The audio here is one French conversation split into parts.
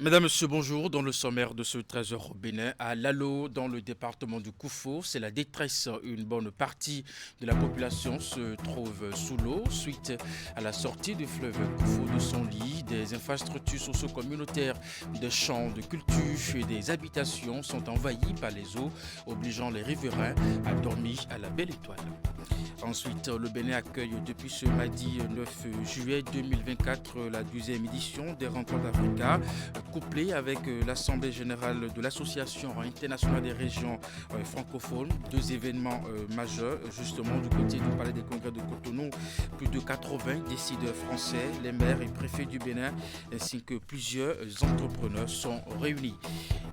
Mesdames, Messieurs, bonjour. Dans le sommaire de ce 13h au Bénin, à Lalo, dans le département du Koufo, c'est la détresse. Une bonne partie de la population se trouve sous l'eau suite à la sortie du fleuve Koufo de son lit. Des infrastructures socio-communautaires, des champs de culture et des habitations sont envahies par les eaux, obligeant les riverains à dormir à la belle étoile. Ensuite, le Bénin accueille depuis ce mardi 9 juillet 2024 la 12e édition des Rencontres d'Africa, couplée avec l'Assemblée générale de l'Association internationale des régions francophones. Deux événements majeurs, justement, du côté du Palais des Congrès de Cotonou. Plus de 80 décideurs français, les maires et préfets du Bénin, ainsi que plusieurs entrepreneurs sont réunis.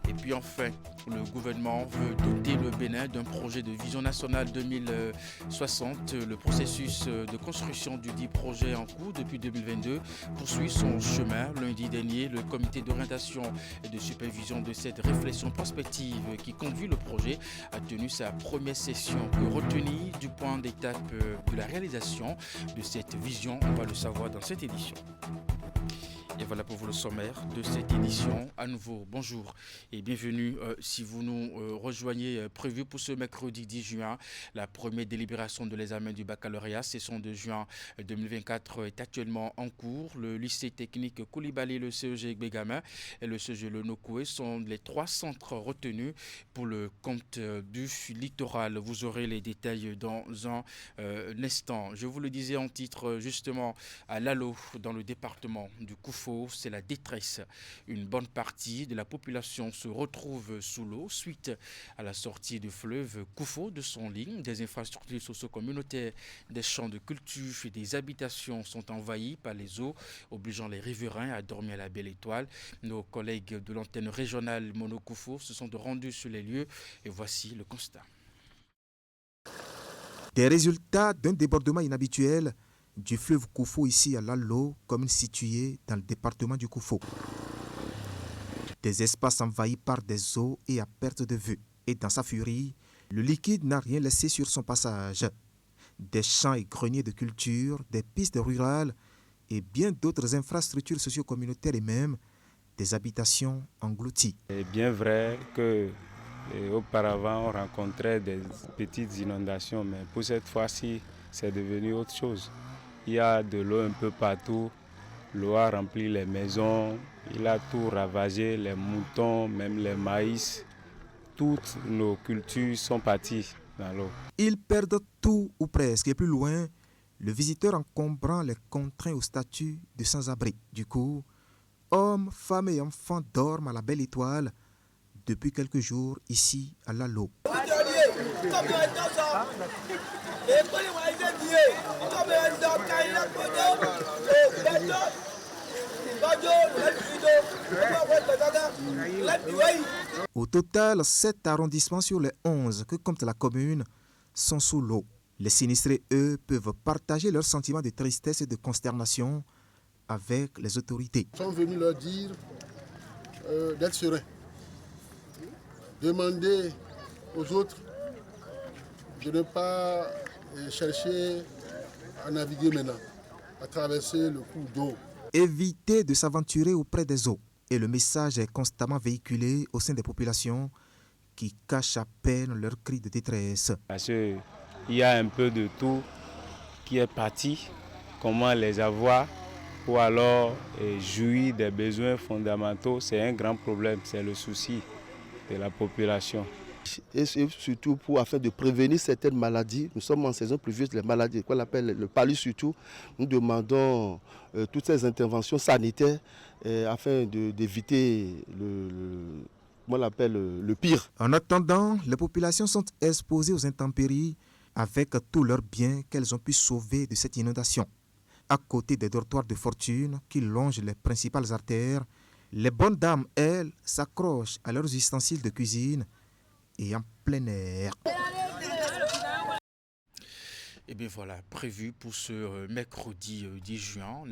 Et puis enfin, le gouvernement veut doter le Bénin d'un projet de vision nationale 2060. Le processus de construction du dit projet en cours depuis 2022 poursuit son chemin. Lundi dernier, le comité d'orientation et de supervision de cette réflexion prospective qui conduit le projet a tenu sa première session. Que retenir du point d'étape de la réalisation de cette vision? On va le savoir dans cette édition. Et voilà pour vous le sommaire de cette édition. À nouveau, bonjour et bienvenue. Si vous nous rejoignez, prévu pour ce mercredi 10 juin, la première délibération de l'examen du baccalauréat, session de juin 2024, est actuellement en cours. Le lycée technique Koulibaly, le CEG Bégamin et le CEG Le Nokoué sont les trois centres retenus pour le compte du littoral. Vous aurez les détails dans un instant. Je vous le disais en titre, justement, à Lalo, dans le département du Koufo. C'est la détresse. Une bonne partie de la population se retrouve sous l'eau suite à la sortie du fleuve Koufo de son lit. Des infrastructures socio-communautaires, des champs de culture et des habitations sont envahis par les eaux, obligeant les riverains à dormir à la belle étoile. Nos collègues de l'antenne régionale Mono Koufo se sont rendus sur les lieux et voici le constat. Des résultats d'un débordement inhabituel du fleuve Koufo ici à Lalo, commune située dans le département du Koufo. Des espaces envahis par des eaux et à perte de vue. Et dans sa furie, le liquide n'a rien laissé sur son passage. Des champs et greniers de culture, des pistes rurales et bien d'autres infrastructures socio-communautaires et même des habitations englouties. C'est bien vrai que auparavant on rencontrait des petites inondations, mais pour cette fois-ci, c'est devenu autre chose. Il y a de l'eau un peu partout, l'eau a rempli les maisons, il a tout ravagé, les moutons, même les maïs. Toutes nos cultures sont parties dans l'eau. Ils perdent tout ou presque, et plus loin, le visiteur encombrant les contraint au statut de sans-abri. Du coup, hommes, femmes et enfants dorment à la belle étoile depuis quelques jours ici à Lalo. Au total, 7 arrondissements sur les 11 que compte la commune sont sous l'eau. Les sinistrés, eux, peuvent partager leurs sentiments de tristesse et de consternation avec les autorités. Ils sont venus leur dire d'être sereins. Demander aux autres de ne pas chercher à naviguer maintenant, à traverser le cours d'eau. Éviter de s'aventurer auprès des eaux. Et le message est constamment véhiculé au sein des populations qui cachent à peine leurs cris de détresse. Parce qu'il y a un peu de tout qui est parti, comment les avoir ou alors jouir des besoins fondamentaux, c'est un grand problème, c'est le souci de la population. Et surtout afin de prévenir certaines maladies. Nous sommes en saison pluvieuse, les maladies qu'on appelle le palud surtout. Nous demandons toutes ces interventions sanitaires afin d'éviter le pire. En attendant, les populations sont exposées aux intempéries avec tous leurs biens qu'elles ont pu sauver de cette inondation. À côté des dortoirs de fortune qui longent les principales artères, les bonnes dames, elles, s'accrochent à leurs ustensiles de cuisine et en plein air. Et bien voilà, prévu pour ce mercredi 10 juin,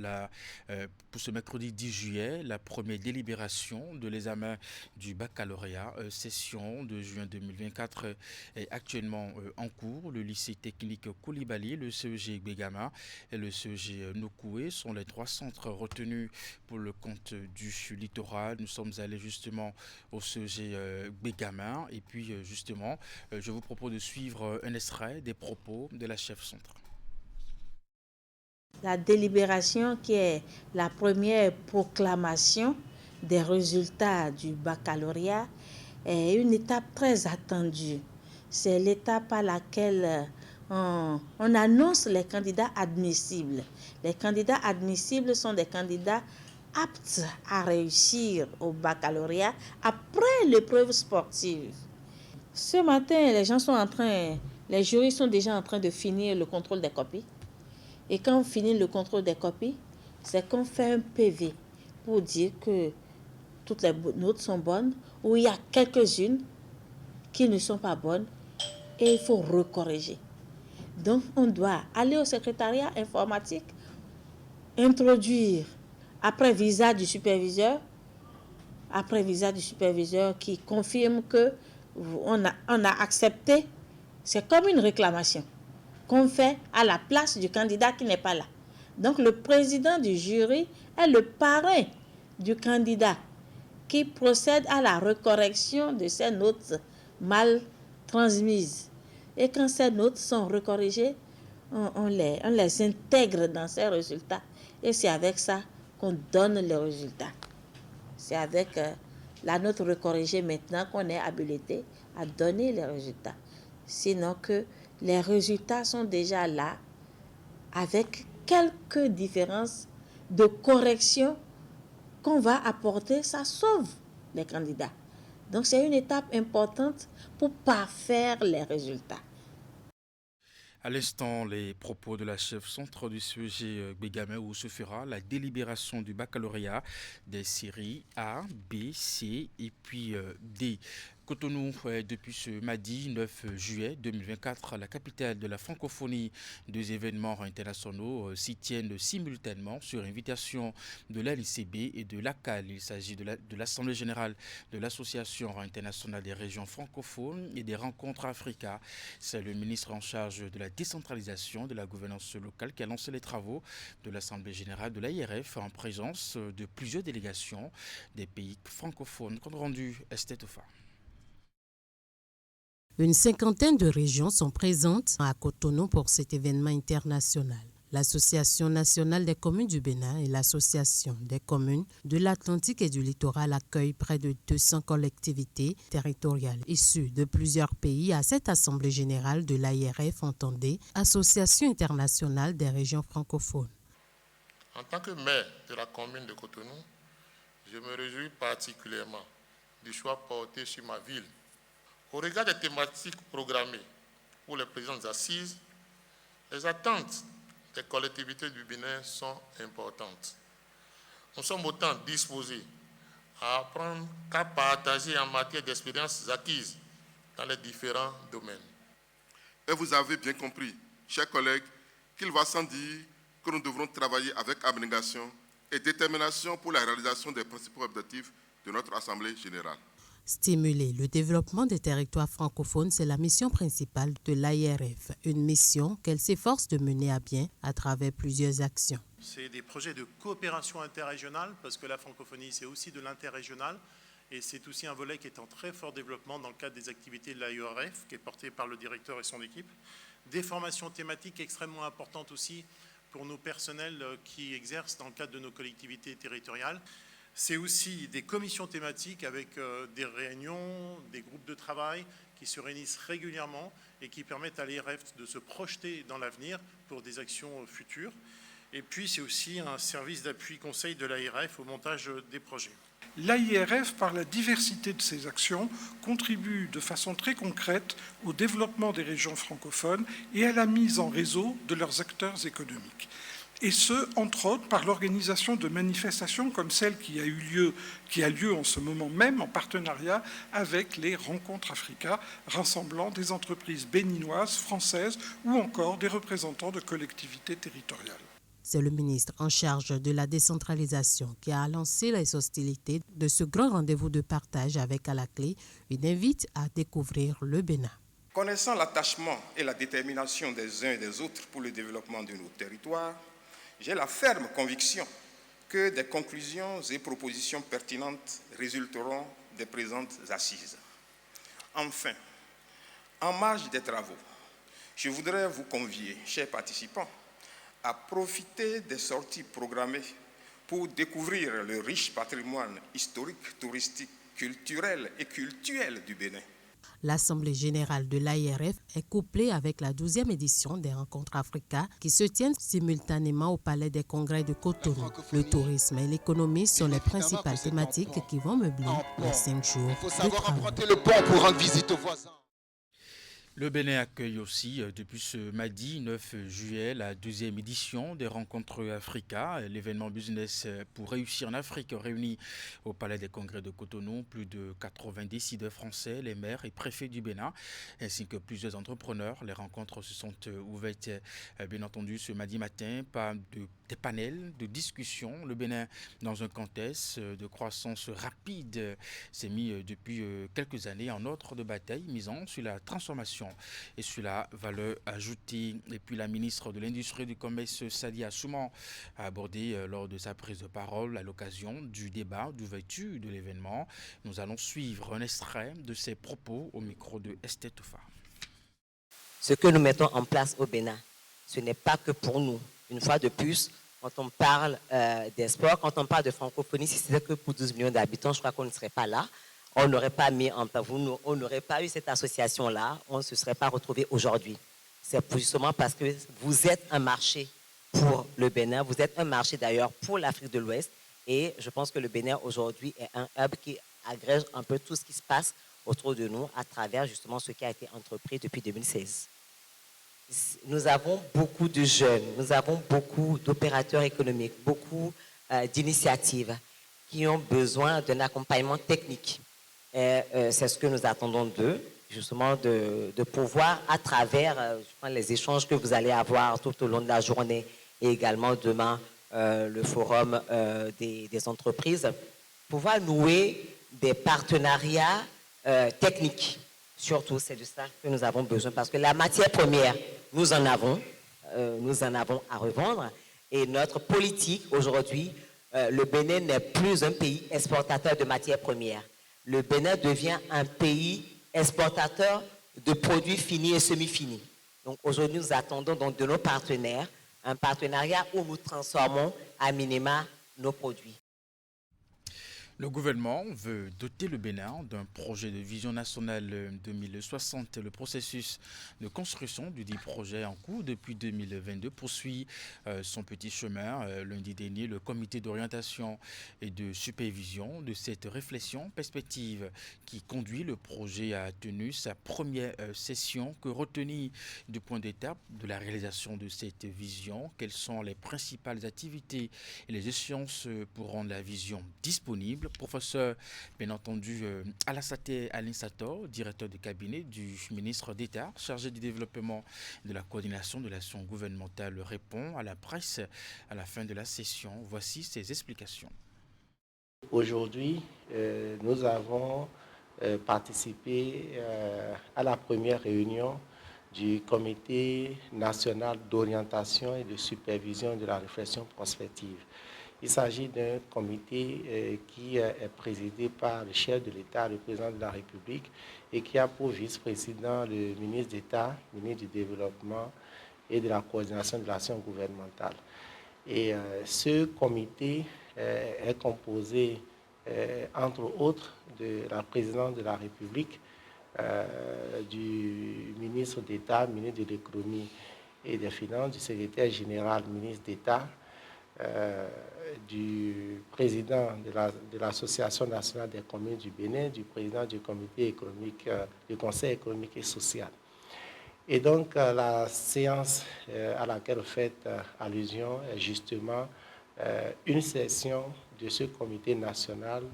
pour ce mercredi 10 juillet, la première délibération de l'examen du baccalauréat, session de juin 2024 est actuellement en cours. Le lycée technique Koulibaly, le CEG Begama et le CEG Nokoué sont les 3 centres retenus pour le compte du littoral. Nous sommes allés justement au CEG Begama et puis justement, je vous propose de suivre un extrait des propos de la chef centre. La délibération qui est la première proclamation des résultats du baccalauréat est une étape très attendue. C'est l'étape à laquelle on annonce les candidats admissibles. Les candidats admissibles sont des candidats aptes à réussir au baccalauréat après l'épreuve sportive. Ce matin, les jurys sont déjà en train de finir le contrôle des copies. Et quand on finit le contrôle des copies, c'est qu'on fait un PV pour dire que toutes les notes sont bonnes ou il y a quelques-unes qui ne sont pas bonnes et il faut recorriger. Donc, on doit aller au secrétariat informatique, introduire après visa du superviseur qui confirme que on a accepté. C'est comme une réclamation qu'on fait à la place du candidat qui n'est pas là. Donc le président du jury est le parrain du candidat qui procède à la recorrection de ces notes mal transmises. Et quand ces notes sont recorrigées, on les intègre dans ces résultats. Et c'est avec ça qu'on donne les résultats. C'est avec la note recorrigée maintenant qu'on est habilité à donner les résultats. Sinon que les résultats sont déjà là avec quelques différences de correction qu'on va apporter, ça sauve les candidats. Donc c'est une étape importante pour parfaire les résultats. À l'instant, les propos de la chef centre du CEG Begama où se fera la délibération du baccalauréat des séries A, B, C et puis D. Cotonou, depuis ce mardi 9 juillet 2024, la capitale de la francophonie, 2 événements internationaux s'y tiennent simultanément sur invitation de l'ALICB et de l'ACAL. Il s'agit de l'Assemblée générale de l'Association internationale des régions francophones et des rencontres Africa. C'est le ministre en charge de la décentralisation de la gouvernance locale qui a lancé les travaux de l'Assemblée générale de l'AIRF en présence de plusieurs délégations des pays francophones. Compte rendu Estetofa. Une cinquantaine de régions sont présentes à Cotonou pour cet événement international. L'Association nationale des communes du Bénin et l'Association des communes de l'Atlantique et du littoral accueillent près de 200 collectivités territoriales issues de plusieurs pays à cette Assemblée générale de l'AIRF, entendez, Association internationale des régions francophones. En tant que maire de la commune de Cotonou, je me réjouis particulièrement du choix porté sur ma ville. Au regard des thématiques programmées pour les présentes assises, les attentes des collectivités du Bénin sont importantes. Nous sommes autant disposés à apprendre qu'à partager en matière d'expériences acquises dans les différents domaines. Et vous avez bien compris, chers collègues, qu'il va sans dire que nous devrons travailler avec abnégation et détermination pour la réalisation des principaux objectifs de notre Assemblée générale. Stimuler le développement des territoires francophones, c'est la mission principale de l'AIRF, une mission qu'elle s'efforce de mener à bien à travers plusieurs actions. C'est des projets de coopération interrégionale, parce que la francophonie, c'est aussi de l'interrégional, et c'est aussi un volet qui est en très fort développement dans le cadre des activités de l'AIRF, qui est porté par le directeur et son équipe. Des formations thématiques extrêmement importantes aussi pour nos personnels qui exercent dans le cadre de nos collectivités territoriales. C'est aussi des commissions thématiques avec des réunions, des groupes de travail qui se réunissent régulièrement et qui permettent à l'AIRF de se projeter dans l'avenir pour des actions futures. Et puis c'est aussi un service d'appui conseil de l'AIRF au montage des projets. L'AIRF, par la diversité de ses actions, contribue de façon très concrète au développement des régions francophones et à la mise en réseau de leurs acteurs économiques. Et ce, entre autres, par l'organisation de manifestations comme celle qui a lieu en ce moment même en partenariat avec les Rencontres Africa, rassemblant des entreprises béninoises, françaises ou encore des représentants de collectivités territoriales. C'est le ministre en charge de la décentralisation qui a lancé les hostilités de ce grand rendez-vous de partage avec à la clé une invite à découvrir le Bénin. Connaissant l'attachement et la détermination des uns et des autres pour le développement de nos territoires, j'ai la ferme conviction que des conclusions et propositions pertinentes résulteront des présentes assises. Enfin, en marge des travaux, je voudrais vous convier, chers participants, à profiter des sorties programmées pour découvrir le riche patrimoine historique, touristique, culturel et cultuel du Bénin. L'Assemblée générale de l'AIRF est couplée avec la 12e édition des Rencontres Africa qui se tiennent simultanément au Palais des Congrès de Cotonou. Le tourisme et l'économie sont les principales thématiques qui vont meubler les 5 jours de travail. Il faut savoir emprunter le pont pour rendre visite aux voisins. Le Bénin accueille aussi depuis ce mardi 9 juillet la 12e édition des Rencontres Africa, l'événement business pour réussir en Afrique réuni au Palais des Congrès de Cotonou. Plus de 80 décideurs français, les maires et préfets du Bénin, ainsi que plusieurs entrepreneurs. Les rencontres se sont ouvertes bien entendu ce mardi matin par des panels de discussion. Le Bénin, dans un contexte de croissance rapide, s'est mis depuis quelques années en ordre de bataille, misant sur la transformation et sur la valeur ajoutée. Et puis la ministre de l'Industrie et du Commerce, Sadi Assouman, a abordé lors de sa prise de parole à l'occasion du débat d'ouverture de l'événement. Nous allons suivre un extrait de ses propos au micro de Esther Toufa. Ce que nous mettons en place au Bénin, ce n'est pas que pour nous. Une fois de plus, quand on parle des sports, quand on parle de francophonie, si c'était que pour 12 millions d'habitants, je crois qu'on ne serait pas là. On n'aurait pas mis en place, on n'aurait pas eu cette association-là, on ne se serait pas retrouvé aujourd'hui. C'est justement parce que vous êtes un marché pour le Bénin, vous êtes un marché d'ailleurs pour l'Afrique de l'Ouest, et je pense que le Bénin aujourd'hui est un hub qui agrège un peu tout ce qui se passe autour de nous à travers justement ce qui a été entrepris depuis 2016. Nous avons beaucoup de jeunes, nous avons beaucoup d'opérateurs économiques, beaucoup d'initiatives qui ont besoin d'un accompagnement technique. C'est ce que nous attendons d'eux, justement de pouvoir, à travers les échanges que vous allez avoir tout au long de la journée et également demain, le forum des entreprises, pouvoir nouer des partenariats techniques. Surtout, c'est de ça que nous avons besoin parce que la matière première, nous en avons à revendre. Et notre politique aujourd'hui, le Bénin n'est plus un pays exportateur de matières premières. Le Bénin devient un pays exportateur de produits finis et semi-finis. Donc aujourd'hui, nous attendons donc de nos partenaires un partenariat où nous transformons à minima nos produits. Le gouvernement veut doter le Bénin d'un projet de vision nationale 2060. Le processus de construction du dit projet en cours depuis 2022 poursuit son petit chemin. Lundi dernier, le comité d'orientation et de supervision de cette réflexion perspective qui conduit le projet a tenu sa première session. Que retenir du point d'étape de la réalisation de cette vision? Quelles sont les principales activités et les échéances pour rendre la vision disponible? Professeur, bien entendu, Alassate Alinsator, directeur de cabinet du ministre d'État chargé du développement et de la coordination de l'action gouvernementale, répond à la presse à la fin de la session. Voici ses explications. Aujourd'hui, nous avons participé à la première réunion du Comité national d'orientation et de supervision de la réflexion prospective. Il s'agit d'un comité qui est présidé par le chef de l'État, le président de la République, et qui a pour vice-président le ministre d'État, ministre du Développement et de la coordination de l'action gouvernementale. Et ce comité est composé, entre autres, de la présidente de la République, du ministre d'État, ministre de l'Économie et des Finances, du secrétaire général, ministre d'État, du président de l'Association nationale des communes du Bénin, du président du comité économique, du Conseil économique et social. Et donc, la séance à laquelle vous faites allusion est justement une session de ce comité national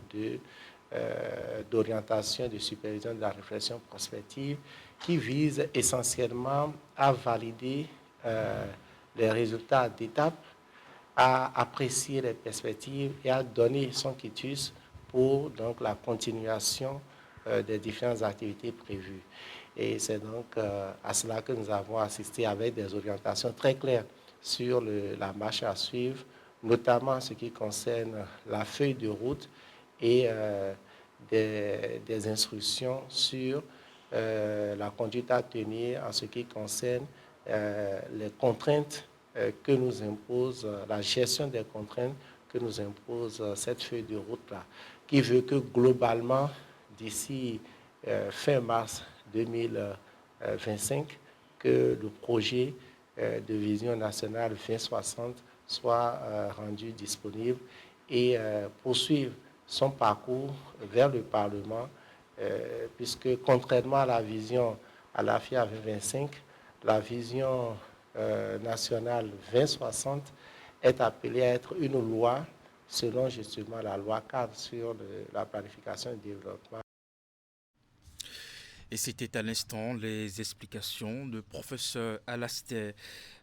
d'orientation et de supervision de la réflexion prospective qui vise essentiellement à valider les résultats d'étape, à apprécier les perspectives et à donner son quitus pour donc, la continuation des différentes activités prévues. Et c'est donc à cela que nous avons assisté avec des orientations très claires sur la marche à suivre, notamment en ce qui concerne la feuille de route et des instructions sur la conduite à tenir en ce qui concerne les contraintes que nous impose, la gestion des contraintes que nous impose cette feuille de route-là, qui veut que globalement, d'ici fin mars 2025, que le projet de vision nationale 2060 soit rendu disponible et poursuivre son parcours vers le Parlement, puisque contrairement à la vision à la FIA 2025, la vision nationale 2060 est appelée à être une loi selon justement la loi cadre sur la planification et le développement. Et c'était à l'instant les explications de professeur Alastair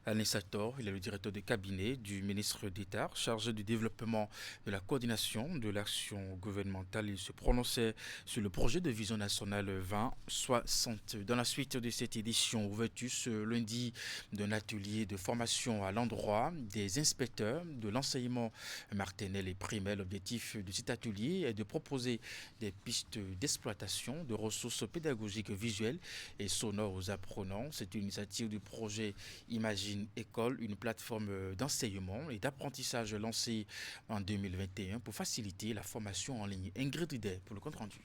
Anissator. Il est le directeur de cabinet du ministre d'État chargé du développement de la coordination de l'action gouvernementale. Il se prononçait sur le projet de vision nationale 2060. Dans la suite de cette édition, ouverture ce lundi d'un atelier de formation à l'endroit des inspecteurs de l'enseignement maternel et primaire. L'objectif de cet atelier est de proposer des pistes d'exploitation de ressources pédagogiques visuelles et sonores aux apprenants. C'est une initiative du projet Imagine École, une plateforme d'enseignement et d'apprentissage lancée en 2021 pour faciliter la formation en ligne. Ingrid Ridet pour le compte rendu.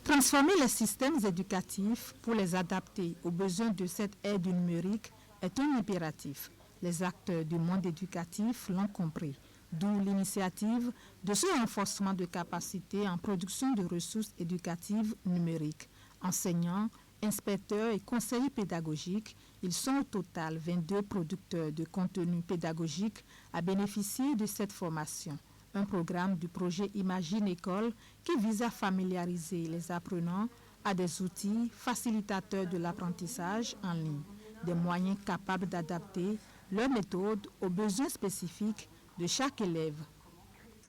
Transformer les systèmes éducatifs pour les adapter aux besoins de cette ère du numérique est un impératif. Les acteurs du monde éducatif l'ont compris, d'où l'initiative de ce renforcement de capacités en production de ressources éducatives numériques. Enseignants, inspecteurs et conseillers pédagogiques, ils sont au total 22 producteurs de contenu pédagogique à bénéficier de cette formation. Un programme du projet Imagine École qui vise à familiariser les apprenants à des outils facilitateurs de l'apprentissage en ligne, des moyens capables d'adapter leurs méthodes aux besoins spécifiques de chaque élève.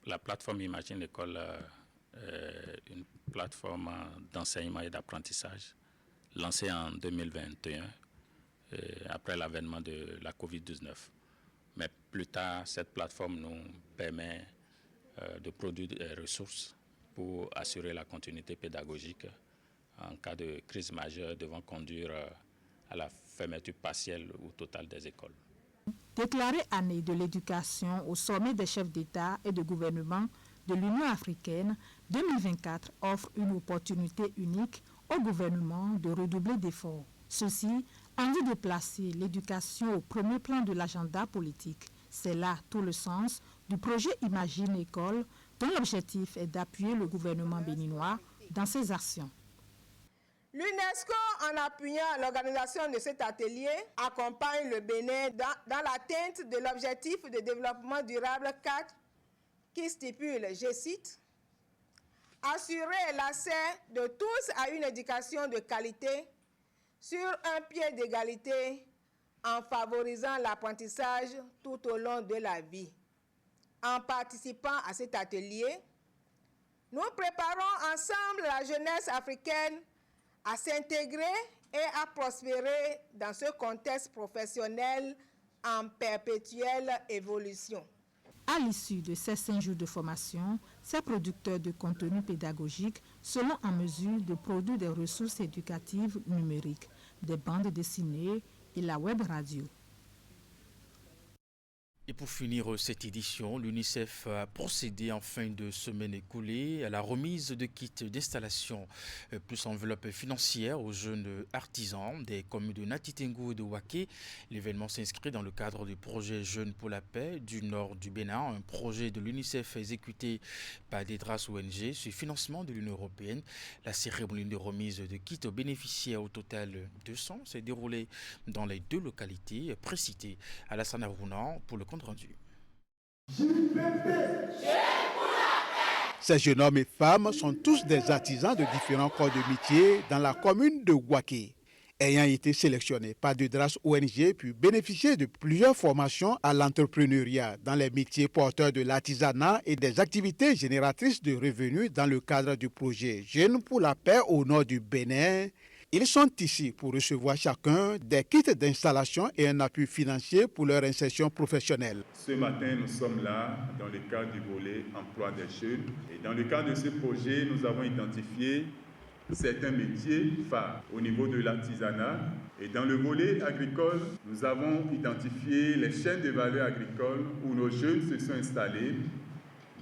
La plateforme Imagine École est une plateforme d'enseignement et d'apprentissage lancée en 2021 après l'avènement de la COVID-19. Mais plus tard, cette plateforme nous permet de produire des ressources pour assurer la continuité pédagogique en cas de crise majeure devant conduire à la fermeture partielle ou totale des écoles. Déclarée année de l'éducation au sommet des chefs d'État et de gouvernement de l'Union africaine, 2024 offre une opportunité unique au gouvernement de redoubler d'efforts. Ceci en vue de placer l'éducation au premier plan de l'agenda politique. C'est là tout le sens du projet Imagine École, dont l'objectif est d'appuyer le gouvernement béninois dans ses actions. L'UNESCO, en appuyant l'organisation de cet atelier, accompagne le Bénin dans l'atteinte de l'objectif de développement durable 4 qui stipule, je cite, « Assurer l'accès de tous à une éducation de qualité sur un pied d'égalité en favorisant l'apprentissage tout au long de la vie. » En participant à cet atelier, nous préparons ensemble la jeunesse africaine à s'intégrer et à prospérer dans ce contexte professionnel en perpétuelle évolution. À l'issue de ces 5 jours de formation, ces producteurs de contenu pédagogique seront en mesure de produire des ressources éducatives numériques, des bandes dessinées et la web radio. Et pour finir cette édition, l'UNICEF a procédé en fin de semaine écoulée à la remise de kits d'installation plus enveloppe financière aux jeunes artisans des communes de Natitengo et de Waké. L'événement s'inscrit dans le cadre du projet Jeunes pour la paix du nord du Bénin, un projet de l'UNICEF exécuté par Dedras ONG sur financement de l'Union européenne. La cérémonie de remise de kits aux bénéficiaires, au total 200, s'est déroulée dans les 2 localités précitées. Alassane Arounan pour le compte rendu. Ces jeunes hommes et femmes sont tous des artisans de différents corps de métier dans la commune de Waké. Ayant été sélectionnés par Dedras ONG puis bénéficier de plusieurs formations à l'entrepreneuriat dans les métiers porteurs de l'artisanat et des activités génératrices de revenus dans le cadre du projet Jeunes pour la paix au nord du Bénin, ils sont ici pour recevoir chacun des kits d'installation et un appui financier pour leur insertion professionnelle. Ce matin, nous sommes là dans le cadre du volet emploi des jeunes. Et dans le cadre de ce projet, nous avons identifié certains métiers phares au niveau de l'artisanat. Et dans le volet agricole, nous avons identifié les chaînes de valeur agricole où nos jeunes se sont installés.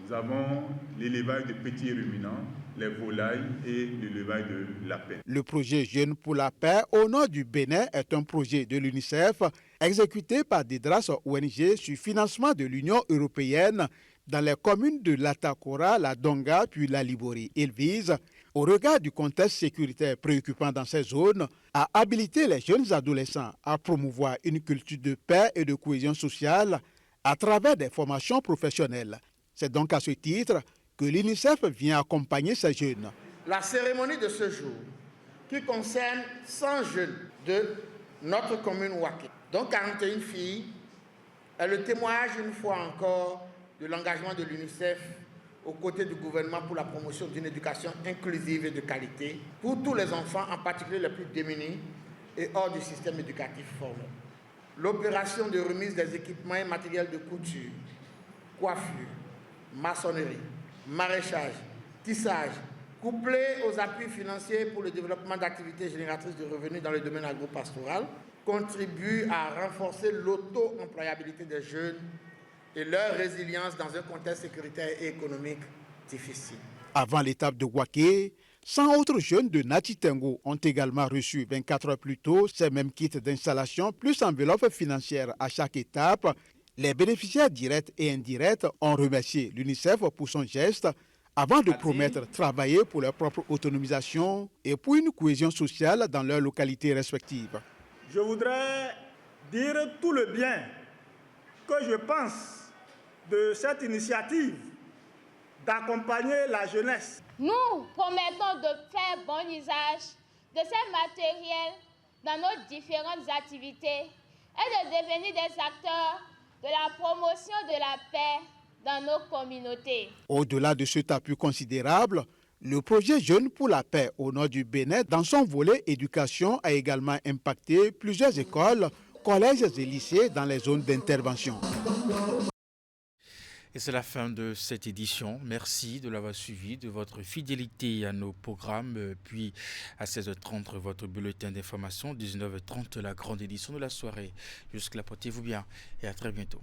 Nous avons l'élevage de petits ruminants, les volailles et l'élevage de lapins. Le projet Jeunes pour la paix au nord du Bénin est un projet de l'UNICEF exécuté par Dedras ONG sur financement de l'Union européenne dans les communes de l'Atakora, la Donga puis la Libori. Il vise, au regard du contexte sécuritaire préoccupant dans ces zones, à habiliter les jeunes adolescents à promouvoir une culture de paix et de cohésion sociale à travers des formations professionnelles. C'est donc à ce titre que l'UNICEF vient accompagner ces jeunes. La cérémonie de ce jour, qui concerne 100 jeunes de notre commune Waké, dont 41 filles, est le témoignage une fois encore de l'engagement de l'UNICEF aux côtés du gouvernement pour la promotion d'une éducation inclusive et de qualité pour tous les enfants, en particulier les plus démunis et hors du système éducatif formel. L'opération de remise des équipements et matériels de couture, coiffure, maçonnerie, maraîchage, tissage, couplé aux appuis financiers pour le développement d'activités génératrices de revenus dans le domaine agro-pastoral, contribue à renforcer l'auto-employabilité des jeunes et leur résilience dans un contexte sécuritaire et économique difficile. Avant l'étape de Waké, 100 autres jeunes de Natitengo ont également reçu 24 heures plus tôt ces mêmes kits d'installation plus enveloppe financière à chaque étape. Les bénéficiaires directs et indirects ont remercié l'UNICEF pour son geste avant de promettre travailler pour leur propre autonomisation et pour une cohésion sociale dans leurs localités respectives. Je voudrais dire tout le bien que je pense de cette initiative d'accompagner la jeunesse. Nous promettons de faire bon usage de ces matériels dans nos différentes activités et de devenir des acteurs de la promotion de la paix dans nos communautés. Au-delà de cet appui considérable, le projet Jeunes pour la paix au nord du Bénin, dans son volet éducation, a également impacté plusieurs écoles, collèges et lycées dans les zones d'intervention. Et c'est la fin de cette édition. Merci de l'avoir suivi, de votre fidélité à nos programmes. Puis à 16h30, votre bulletin d'information. 19h30, la grande édition de la soirée. Jusque-là, portez-vous bien et à très bientôt.